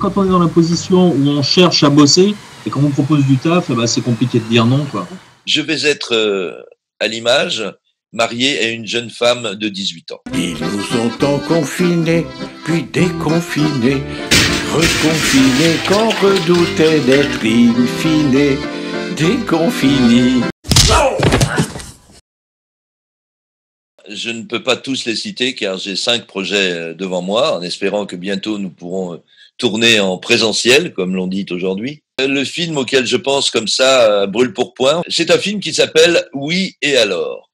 quand on est dans la position où on cherche à bosser et qu'on vous propose du taf, eh ben, c'est compliqué de dire non, quoi. Je vais être à l'image, marié à une jeune femme de 18 ans. Ils nous ont tant confinés, puis déconfinés, reconfinés, qu'on redoutait d'être in fine déconfinés. Je ne peux pas tous les citer car j'ai 5 projets devant moi, en espérant que bientôt nous pourrons tourner en présentiel, comme l'on dit aujourd'hui. Le film auquel je pense comme ça, brûle pour point, c'est un film qui s'appelle Oui et alors.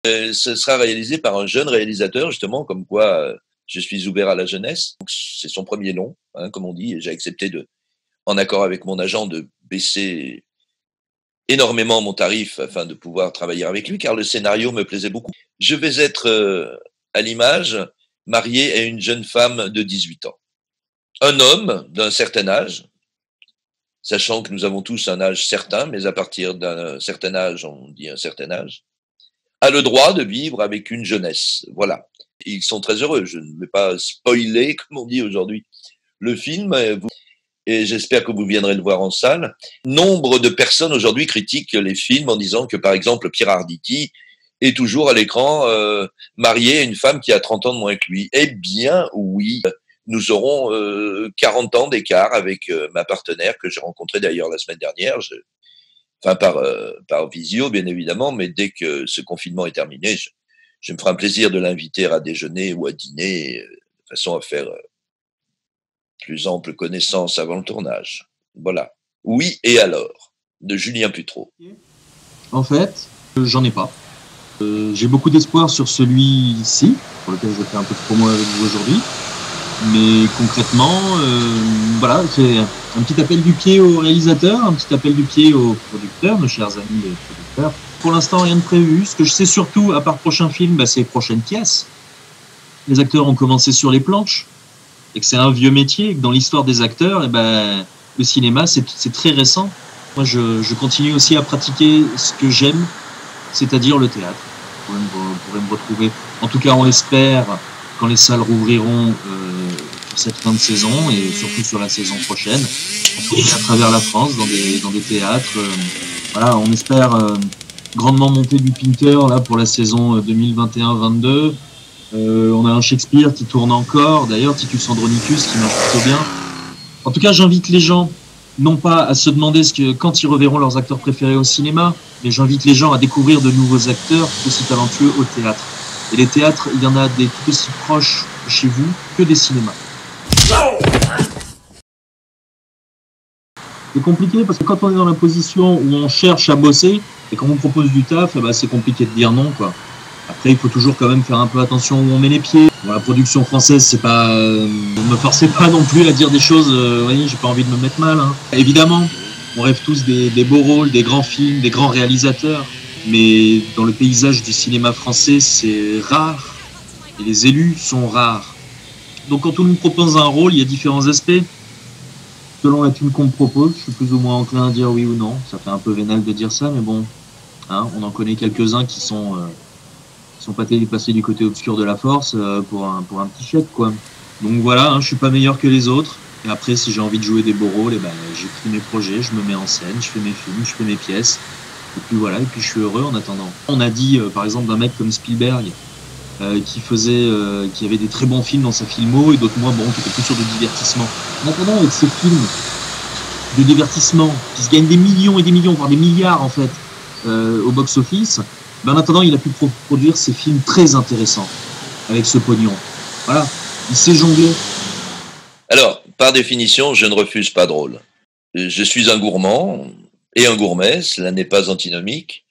Ce sera réalisé par un jeune réalisateur, justement, comme quoi je suis ouvert à la jeunesse. C'est son premier long, hein, comme on dit, et j'ai accepté, en accord avec mon agent, de baisser énormément mon tarif afin de pouvoir travailler avec lui, car le scénario me plaisait beaucoup. Je vais être à l'image, marié à une jeune femme de 18 ans. Un homme d'un certain âge, sachant que nous avons tous un âge certain, mais à partir d'un certain âge, on dit un certain âge, a le droit de vivre avec une jeunesse. Voilà. Ils sont très heureux. Je ne vais pas spoiler, comme on dit aujourd'hui, le film, et j'espère que vous viendrez le voir en salle. Nombre de personnes aujourd'hui critiquent les films en disant que, par exemple, Pierre Arditi est toujours à l'écran marié à une femme qui a 30 ans de moins que lui. Eh bien, oui. Nous aurons 40 ans d'écart avec ma partenaire, que j'ai rencontrée d'ailleurs la semaine dernière. Par visio, bien évidemment, mais dès que ce confinement est terminé, je me ferai un plaisir de l'inviter à déjeuner ou à dîner, de façon à faire plus ample connaissance avant le tournage. Voilà. Oui et alors, de Julien Putreau. En fait, j'en ai pas. J'ai beaucoup d'espoir sur celui-ci, pour lequel je fais un peu de promo avec vous aujourd'hui. Mais concrètement, voilà, c'est un petit appel du pied au réalisateur, un petit appel du pied aux producteurs, nos chers amis les producteurs. Pour l'instant, rien de prévu. Ce que je sais surtout, à part prochain film, c'est les prochaines pièces. Les acteurs ont commencé sur les planches, et que c'est un vieux métier, et que dans l'histoire des acteurs, le cinéma, c'est très récent. Moi, je continue aussi à pratiquer ce que j'aime, c'est-à-dire le théâtre. Vous pourrez me retrouver, en tout cas on l'espère, quand les salles rouvriront pour cette fin de saison et surtout sur la saison prochaine, à travers la France, dans des théâtres. Voilà, on espère grandement monter du Pinter là pour la saison 2021-22. On a un Shakespeare qui tourne encore, d'ailleurs Titus Andronicus qui marche plutôt bien. En tout cas, j'invite les gens non pas à se demander quand ils reverront leurs acteurs préférés au cinéma, mais j'invite les gens à découvrir de nouveaux acteurs tout aussi talentueux au théâtre. Et les théâtres, il y en a des tout aussi proches chez vous que des cinémas. C'est compliqué parce que quand on est dans la position où on cherche à bosser et qu'on vous propose du taf, c'est compliqué de dire non, quoi. Après, il faut toujours quand même faire un peu attention où on met les pieds. Bon, la production française, c'est pas... ne me forcez pas non plus à dire des choses... vous voyez, j'ai pas envie de me mettre mal. Hein. Évidemment, on rêve tous des beaux rôles, des grands films, des grands réalisateurs. Mais dans le paysage du cinéma français, c'est rare. Et les élus sont rares. Donc quand on nous propose un rôle, il y a différents aspects. Selon la thune qu'on me propose, je suis plus ou moins enclin à dire oui ou non. Ça fait un peu vénal de dire ça, mais bon, hein, on en connaît quelques-uns qui sont passés du côté obscur de la force pour un petit chèque, quoi. Donc voilà, hein, je suis pas meilleur que les autres. Et après, si j'ai envie de jouer des beaux rôles, j'écris mes projets, je me mets en scène, je fais mes films, je fais mes pièces. Et puis voilà, et puis je suis heureux en attendant. On a dit, par exemple, d'un mec comme Spielberg, qui avait des très bons films dans sa filmo, et d'autres moins, qui étaient plus sur du divertissement. En attendant, avec ces films de divertissement, qui se gagnent des millions et des millions, voire des milliards, en fait, au box-office, en attendant, il a pu produire ces films très intéressants avec ce pognon. Voilà, il sait jongler. Alors, par définition, je ne refuse pas de rôle. Je suis un gourmand et un gourmet, cela n'est pas antinomique.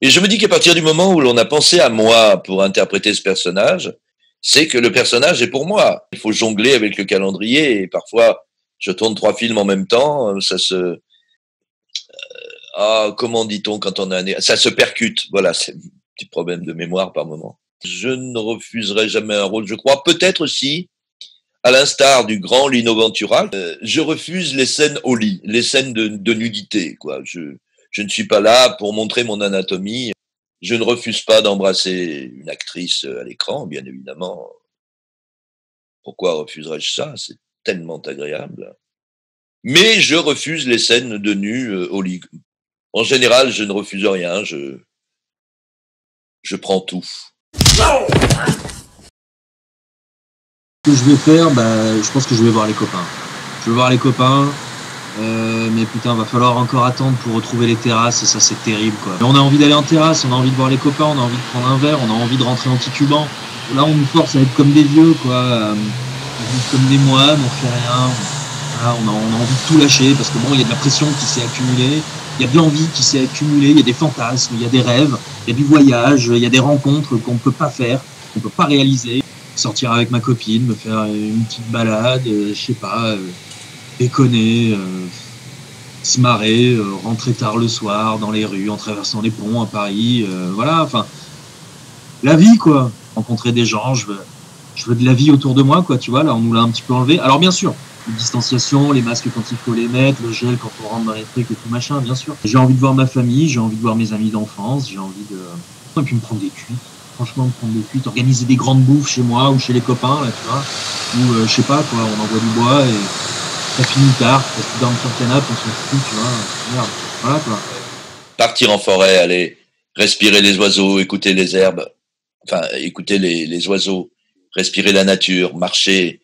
Et je me dis qu'à partir du moment où l'on a pensé à moi pour interpréter ce personnage, c'est que le personnage est pour moi. Il faut jongler avec le calendrier et parfois je tourne 3 films en même temps, comment dit-on quand on a ça se percute. Voilà, c'est un petit problème de mémoire par moment. Je ne refuserai jamais un rôle, je crois. Peut-être si, à l'instar du grand Lino Ventura, je refuse les scènes au lit, les scènes de nudité, quoi. Je ne suis pas là pour montrer mon anatomie. Je ne refuse pas d'embrasser une actrice à l'écran, bien évidemment. Pourquoi refuserais-je ça? C'est tellement agréable. Mais je refuse les scènes de nu au lit. En général, je ne refuse rien, je prends tout. Ce que je vais faire, je pense que je vais voir les copains. Je vais voir les copains, mais putain, va falloir encore attendre pour retrouver les terrasses, et ça, c'est terrible, quoi. Mais on a envie d'aller en terrasse, on a envie de voir les copains, on a envie de prendre un verre, on a envie de rentrer en titubant. Là, on nous force à être comme des vieux, quoi, comme des moines, on fait rien. Voilà, on a envie de tout lâcher, parce que bon, il y a de la pression qui s'est accumulée, il y a de l'envie qui s'est accumulée, il y a des fantasmes, il y a des rêves, il y a du voyage, il y a des rencontres qu'on ne peut pas faire, qu'on ne peut pas réaliser. Sortir avec ma copine, me faire une petite balade, je sais pas, déconner, se marrer, rentrer tard le soir dans les rues, en traversant les ponts à Paris, voilà, enfin, la vie, quoi. Rencontrer des gens, je veux de la vie autour de moi, quoi, tu vois, là, on nous l'a un petit peu enlevé. Alors, bien sûr, les distanciations, les masques quand il faut les mettre, le gel quand on rentre dans les trucs et tout machin, bien sûr. J'ai envie de voir ma famille, j'ai envie de voir mes amis d'enfance, j'ai envie de... Et puis me prendre des cuites. Franchement, me prendre des cuites, organiser des grandes bouffes chez moi ou chez les copains, là, tu vois. Ou, je sais pas, quoi, on envoie du bois et ça finit tard, parce que dans le canapé, on s'en fout, tu vois. Merde, voilà, quoi. Partir en forêt, aller respirer les oiseaux, écouter les herbes, enfin, écouter les oiseaux, respirer la nature, marcher,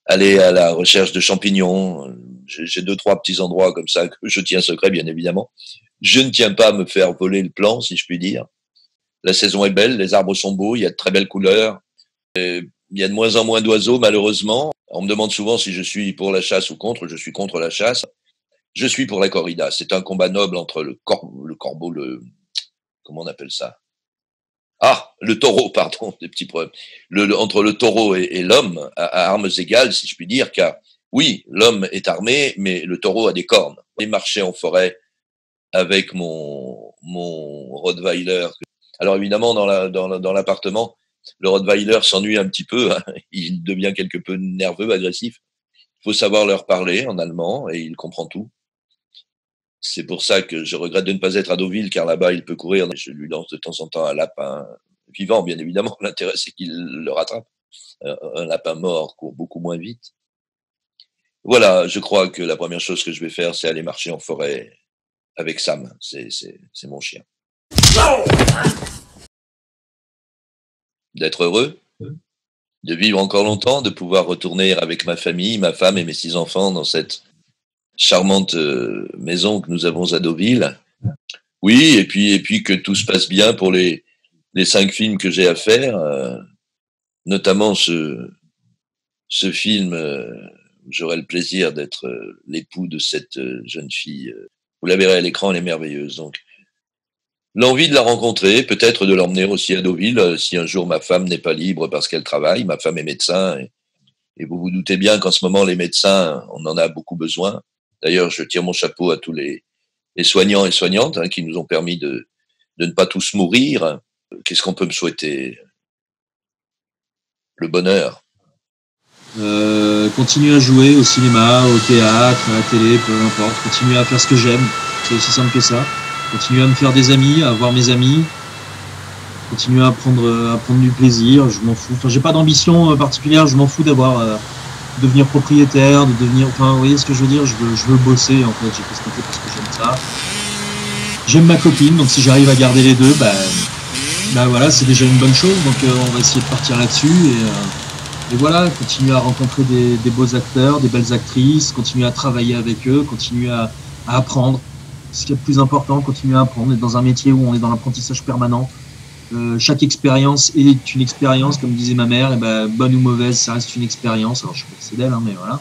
aller à la recherche de champignons. J'ai 2-3 petits endroits comme ça que je tiens secret, bien évidemment. Je ne tiens pas à me faire voler le plan, si je puis dire. La saison est belle, les arbres sont beaux, il y a de très belles couleurs. Il y a de moins en moins d'oiseaux, malheureusement. On me demande souvent si je suis pour la chasse ou contre. Je suis contre la chasse. Je suis pour la corrida. C'est un combat noble entre le corbeau, comment on appelle ça? Ah, le taureau, pardon, des petits problèmes. Entre le taureau et l'homme, à armes égales, si je puis dire, car oui, l'homme est armé, mais le taureau a des cornes. J'ai marché en forêt avec mon Rottweiler. Alors évidemment, dans l'appartement, le Rottweiler s'ennuie un petit peu, hein. Il devient quelque peu nerveux, agressif. Il faut savoir leur parler en allemand et il comprend tout. C'est pour ça que je regrette de ne pas être à Deauville, car là-bas, il peut courir. Je lui lance de temps en temps un lapin vivant, bien évidemment. L'intérêt, c'est qu'il le rattrape. Un lapin mort court beaucoup moins vite. Voilà, je crois que la première chose que je vais faire, c'est aller marcher en forêt avec Sam. C'est mon chien. D'être heureux, de vivre encore longtemps, de pouvoir retourner avec ma famille, ma femme et mes 6 enfants dans cette charmante maison que nous avons à Deauville. Oui, et puis que tout se passe bien pour les 5 films que j'ai à faire, notamment ce film où j'aurai le plaisir d'être l'époux de cette jeune fille. Vous la verrez à l'écran, elle est merveilleuse. Donc, l'envie de la rencontrer, peut-être de l'emmener aussi à Deauville, si un jour ma femme n'est pas libre parce qu'elle travaille. Ma femme est médecin, et vous vous doutez bien qu'en ce moment, les médecins, on en a beaucoup besoin. D'ailleurs, je tire mon chapeau à tous les soignants et soignantes, hein, qui nous ont permis de ne pas tous mourir. Qu'est-ce qu'on peut me souhaiter? Le bonheur. Continuer à jouer au cinéma, au théâtre, à la télé, peu importe. Continuer à faire ce que j'aime. C'est aussi simple que ça. Continuer à me faire des amis, à voir mes amis. Continuer à prendre du plaisir. Je m'en fous. Enfin, j'ai pas d'ambition particulière. Je m'en fous devenir propriétaire, de devenir. Enfin, vous voyez ce que je veux dire. Je veux bosser en fait. J'ai fait ce métier parce que j'aime ça. J'aime ma copine, donc si j'arrive à garder les deux, voilà, c'est déjà une bonne chose. Donc on va essayer de partir là-dessus et voilà, continuer à rencontrer des beaux acteurs, des belles actrices, continuer à travailler avec eux, continuer à apprendre. Ce qui est le plus important, continuer à apprendre. On est dans un métier où on est dans l'apprentissage permanent. Chaque expérience est une expérience, comme disait ma mère, et bonne ou mauvaise, ça reste une expérience. Alors je sais pas que c'est d'elle, hein, mais voilà.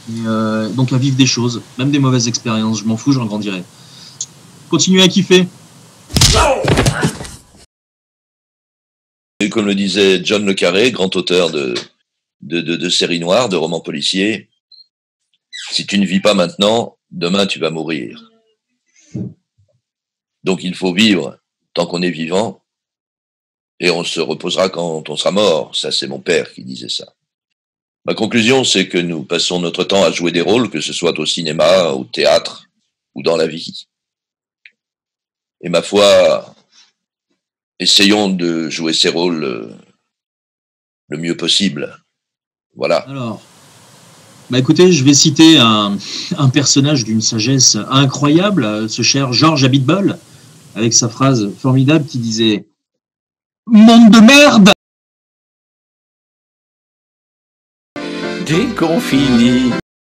Et, donc à vivre des choses, même des mauvaises expériences, je m'en fous, j'en grandirai. Continuer à kiffer. Et comme le disait John le Carré, grand auteur de séries noires, de romans policiers, si tu ne vis pas maintenant, demain tu vas mourir. Donc il faut vivre tant qu'on est vivant, et on se reposera quand on sera mort. Ça, c'est mon père qui disait ça. Ma conclusion, c'est que nous passons notre temps à jouer des rôles, que ce soit au cinéma, au théâtre ou dans la vie. Et ma foi, essayons de jouer ces rôles le mieux possible. Voilà. Alors, Bah écoutez, je vais citer un personnage d'une sagesse incroyable, ce cher Georges Abitbol, avec sa phrase formidable qui disait « Monde de merde !» Déconfiné.